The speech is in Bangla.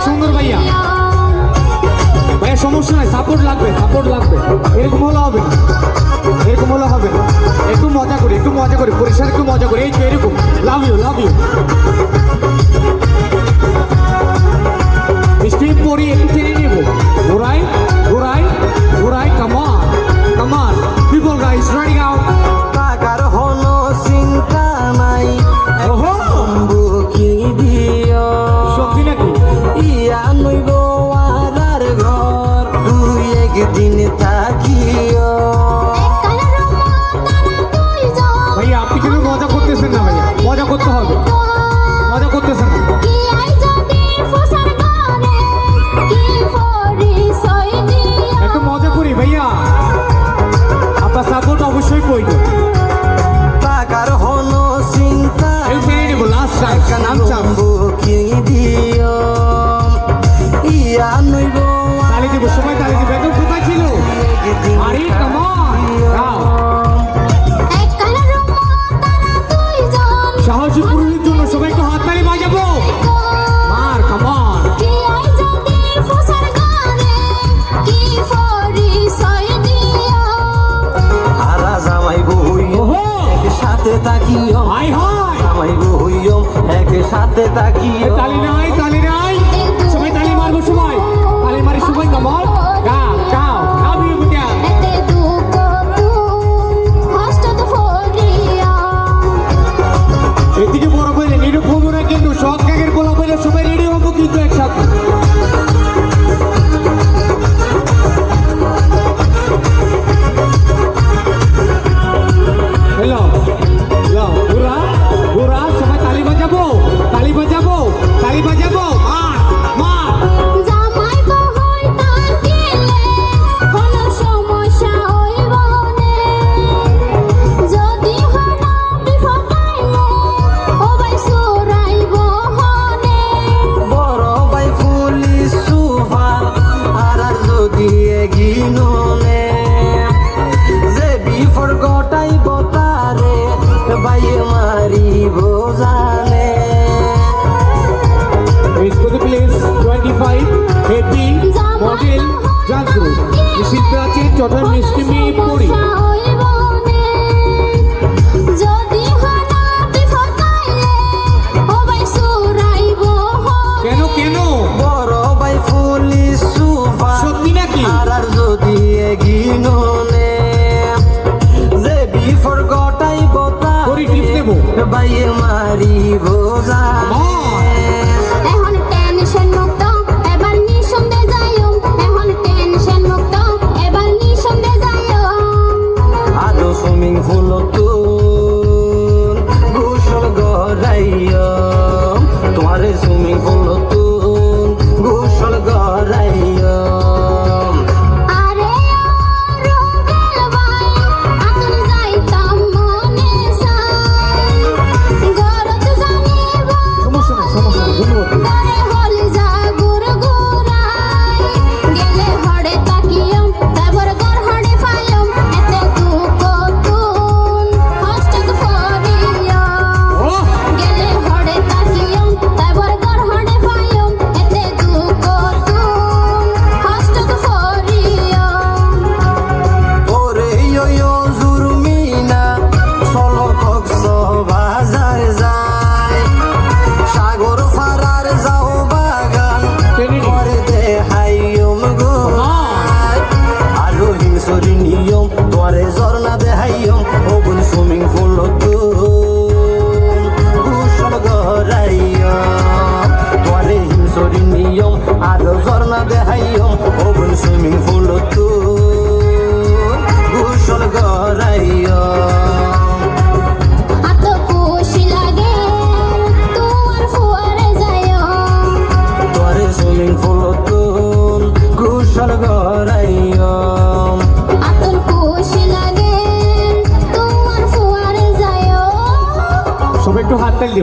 সুন্দর ভাইয়া। ভাইয়া সমস্যা নাই, সাপোর্ট লাগবে। এরকম হলে হবে না, একটু মজা করি পরিষ্কার, একটু মজা করি। এই তো এরকম। লাভ ইউ স্টেপ পরি একটু টেনে নেব। ঘোরাই কামান পিপল গাইস রানিং আউট। টাকার হলো চিন্তা নাই, কি দিও সত্যি নাকি? ইয়া নইব আর ঘর দুই একদিন থাকিও। ভাইয়া আপনি কিন্তু মজা করতেছেন না ভাইয়া, মজা করতে হবে, মজা করতেছেন না। একটু মজা করি ভাইয়া, আপনার সাপোর্ট অবশ্যই প্রয়োজন। টাকার হলো চিন্তা লাস্ট কি দিও ইয়া নইব তালি দিব, সময় তালি দিব। একদম কোথায় ছিল? আরে কামান সাহসী পুরুষের জন্য সবাই একটু হাত তালি বাজাবো। মার কামান হারা জামাই বইও একসাথে তাকিও, জামাই বইও একসাথে তাকিও। তালি নাই সবাই তালি মারবো, সবাই তালি মারি, সবাই কামান গাও লাভ ইউ বুটিয়া। এদিকে বড় বইলে নিরূপ হবো না কিন্তু সৎ কাকের বলা বইলে সবাই রেডি হবো কিন্তু একসাথে। হ্যালো ঘোরা সবাই তালি বাজাবো। মার বড় ভাই পুলিশ সুপার আর যদি এগিনলে যে বিফর গটাই বতারে ভাই মারিব জানে। Place 25 happy model dance group শিল্পী আছেন চট্টগ্রাম মিষ্টি মেয়ে পড়ি। কেন বড় ভাই পুলিশ সুপার সত্যি নাকি? আর যদি এগিনলে যে বিফর গটাই পরি টিপস বতারে নেবো। ভাই মারিব জানে। আরো সুইমিং পুল তুন গোসল গড়াইয়, তোমারে সুইমিং পুল তুন গোসল গড়াইয়। সমস্যা নেই ধন্যবাদ। ওরে ইয়ো জুরমিনা চলো কক্সবাজার যায়, সাগর ফারার যাও বাগান করে দেহাইম গোয়। আরো হিংসরি নিয়ম তোরে ঝর্ণা দেহাইম ওগুন সুইমিং পুল গোসল গড়াইয়। তোরে হিংসরি নিয়ম আরো ঝর্ণা দেহাইম ওগুন সুইমিং পুল গোসল গড়াইয়। তোরে সুইমিং পুল গোসল গড়াইয়। সবাই একটু হাত তালি দিও।